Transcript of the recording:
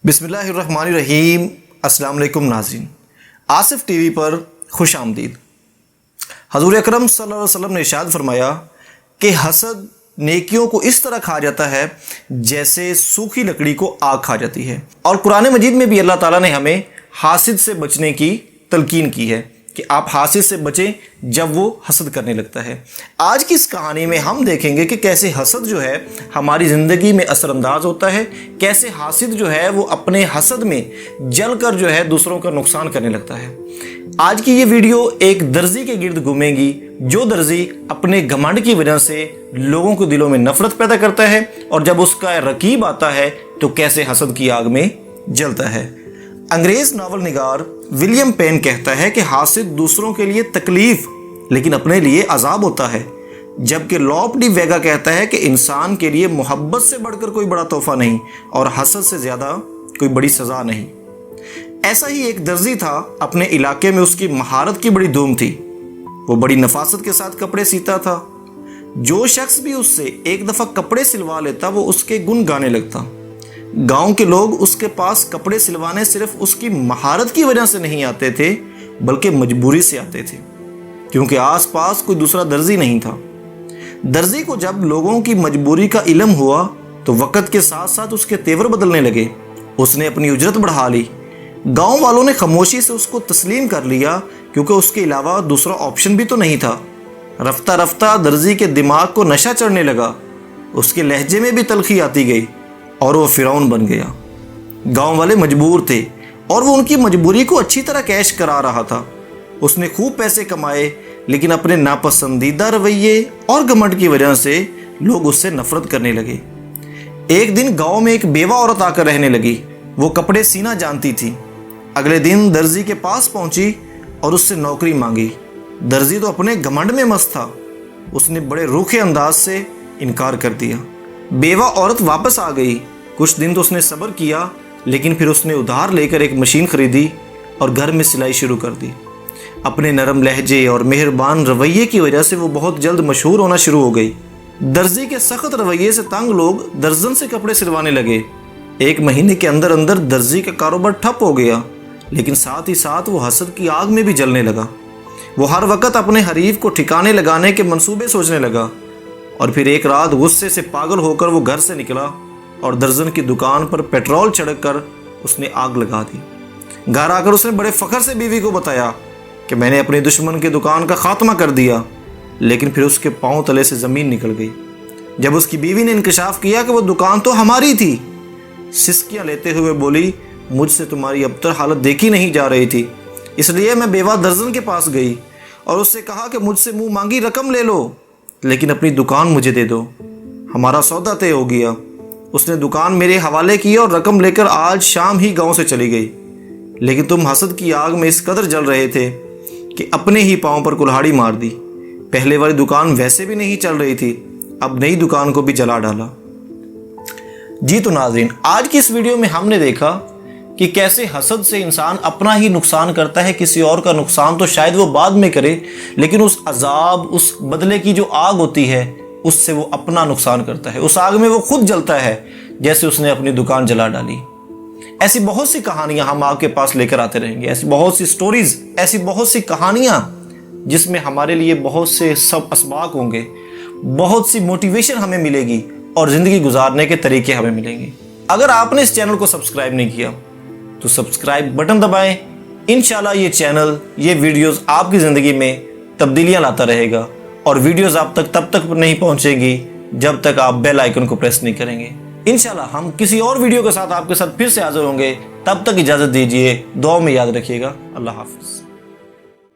بسم اللہ الرحمن الرحیم۔ السلام علیکم ناظرین، آصف ٹی وی پر خوش آمدید۔ حضور اکرم صلی اللہ علیہ وسلم نے ارشاد فرمایا کہ حسد نیکیوں کو اس طرح کھا جاتا ہے جیسے سوکھی لکڑی کو آگ کھا جاتی ہے، اور قرآن مجید میں بھی اللہ تعالیٰ نے ہمیں حاسد سے بچنے کی تلقین کی ہے کہ آپ حاسد سے بچیں جب وہ حسد کرنے لگتا ہے۔ آج کی اس کہانی میں ہم دیکھیں گے کہ کیسے حسد جو ہے ہماری زندگی میں اثر انداز ہوتا ہے، کیسے حاسد جو ہے وہ اپنے حسد میں جل کر جو ہے دوسروں کا نقصان کرنے لگتا ہے۔ آج کی یہ ویڈیو ایک درزی کے گرد گھومے گی، جو درزی اپنے گھمنڈ کی وجہ سے لوگوں کو دلوں میں نفرت پیدا کرتا ہے، اور جب اس کا رقیب آتا ہے تو کیسے حسد کی آگ میں جلتا ہے۔ انگریز ناول نگار ولیم پین کہتا ہے کہ حاسد دوسروں کے لیے تکلیف لیکن اپنے لیے عذاب ہوتا ہے، جبکہ لاپ ڈی ویگا کہتا ہے کہ انسان کے لیے محبت سے بڑھ کر کوئی بڑا تحفہ نہیں اور حسد سے زیادہ کوئی بڑی سزا نہیں۔ ایسا ہی ایک درزی تھا، اپنے علاقے میں اس کی مہارت کی بڑی دھوم تھی، وہ بڑی نفاست کے ساتھ کپڑے سیتا تھا۔ جو شخص بھی اس سے ایک دفعہ کپڑے سلوا لیتا وہ اس کے گن گانے لگتا۔ گاؤں کے لوگ اس کے پاس کپڑے سلوانے صرف اس کی مہارت کی وجہ سے نہیں آتے تھے بلکہ مجبوری سے آتے تھے، کیونکہ آس پاس کوئی دوسرا درزی نہیں تھا۔ درزی کو جب لوگوں کی مجبوری کا علم ہوا تو وقت کے ساتھ ساتھ اس کے تیور بدلنے لگے، اس نے اپنی اجرت بڑھا لی۔ گاؤں والوں نے خاموشی سے اس کو تسلیم کر لیا کیونکہ اس کے علاوہ دوسرا آپشن بھی تو نہیں تھا۔ رفتہ رفتہ درزی کے دماغ کو نشہ چڑھنے لگا، اس کے لہجے میں بھی تلخی آتی گئی اور وہ فرعون بن گیا۔ گاؤں والے مجبور تھے اور وہ ان کی مجبوری کو اچھی طرح کیش کرا رہا تھا۔ اس نے خوب پیسے کمائے لیکن اپنے ناپسندیدہ رویے اور گھمنڈ کی وجہ سے لوگ اس سے نفرت کرنے لگے۔ ایک دن گاؤں میں ایک بیوہ عورت آ کر رہنے لگی، وہ کپڑے سینا جانتی تھی۔ اگلے دن درزی کے پاس پہنچی اور اس سے نوکری مانگی۔ درزی تو اپنے گھمنڈ میں مست تھا، اس نے بڑے روکھے انداز سے انکار کر دیا۔ بیوہ عورت واپس آ گئی، کچھ دن تو اس نے صبر کیا لیکن پھر اس نے ادھار لے کر ایک مشین خریدی اور گھر میں سلائی شروع کر دی۔ اپنے نرم لہجے اور مہربان رویے کی وجہ سے وہ بہت جلد مشہور ہونا شروع ہو گئی۔ درزی کے سخت رویے سے تنگ لوگ درجن سے کپڑے سلوانے لگے۔ ایک مہینے کے اندر اندر درزی کا کاروبار ٹھپ ہو گیا، لیکن ساتھ ہی ساتھ وہ حسد کی آگ میں بھی جلنے لگا۔ وہ ہر وقت اپنے حریف کو ٹھکانے لگانے کے منصوبے سوچنے لگا، اور پھر ایک رات غصے سے پاگل ہو کر وہ گھر سے نکلا اور درزن کی دکان پر پیٹرول چھڑک کر اس نے آگ لگا دی۔ گھر آ کر اس نے بڑے فخر سے بیوی کو بتایا کہ میں نے اپنے دشمن کی دکان کا خاتمہ کر دیا، لیکن پھر اس کے پاؤں تلے سے زمین نکل گئی۔ جب اس کی بیوی نے انکشاف کیا کہ وہ دکان تو ہماری تھی، سسکیاں لیتے ہوئے بولی، مجھ سے تمہاری ابتر حالت دیکھی نہیں جا رہی تھی، اس لیے میں بیوہ درزن کے پاس گئی اور اس سے کہا کہ مجھ سے منہ مانگی رقم لے لو لیکن اپنی دکان مجھے دے دو، ہمارا سودا طے ہو گیا۔ اس نے دکان میرے حوالے کی اور رقم لے کر آج شام ہی گاؤں سے چلی گئی، لیکن تم حسد کی آگ میں اس قدر جل رہے تھے کہ اپنے ہی پاؤں پر کلہاڑی مار دی۔ پہلے والی دکان ویسے بھی نہیں چل رہی تھی، اب نئی دکان کو بھی جلا ڈالا۔ جی تو ناظرین، آج کی اس ویڈیو میں ہم نے دیکھا کہ کیسے حسد سے انسان اپنا ہی نقصان کرتا ہے، کسی اور کا نقصان تو شاید وہ بعد میں کرے لیکن اس عذاب، اس بدلے کی جو آگ ہوتی ہے اس سے وہ اپنا نقصان کرتا ہے، اس آگ میں وہ خود جلتا ہے جیسے اس نے اپنی دکان جلا ڈالی۔ ایسی بہت سی کہانیاں ہم آپ کے پاس لے کر آتے رہیں گے، ایسی بہت سی سٹوریز، ایسی بہت سی کہانیاں جس میں ہمارے لیے بہت سے سب اسباق ہوں گے، بہت سی موٹیویشن ہمیں ملے گی اور زندگی گزارنے کے طریقے ہمیں ملیں گے۔ اگر آپ نے اس چینل کو سبسکرائب نہیں کیا تو سبسکرائب بٹن دبائیں۔ انشاءاللہ یہ چینل، یہ ویڈیوز آپ کی زندگی میں تبدیلیاں لاتا رہے گا، اور ویڈیوز آپ تک تب تک نہیں پہنچے گی جب تک آپ بیل آئیکن کو پریس نہیں کریں گے۔ انشاءاللہ ہم کسی اور ویڈیو کے ساتھ آپ کے ساتھ پھر سے حاضر ہوں گے، تب تک اجازت دیجیے، دعاؤں میں یاد رکھیے گا۔ اللہ حافظ۔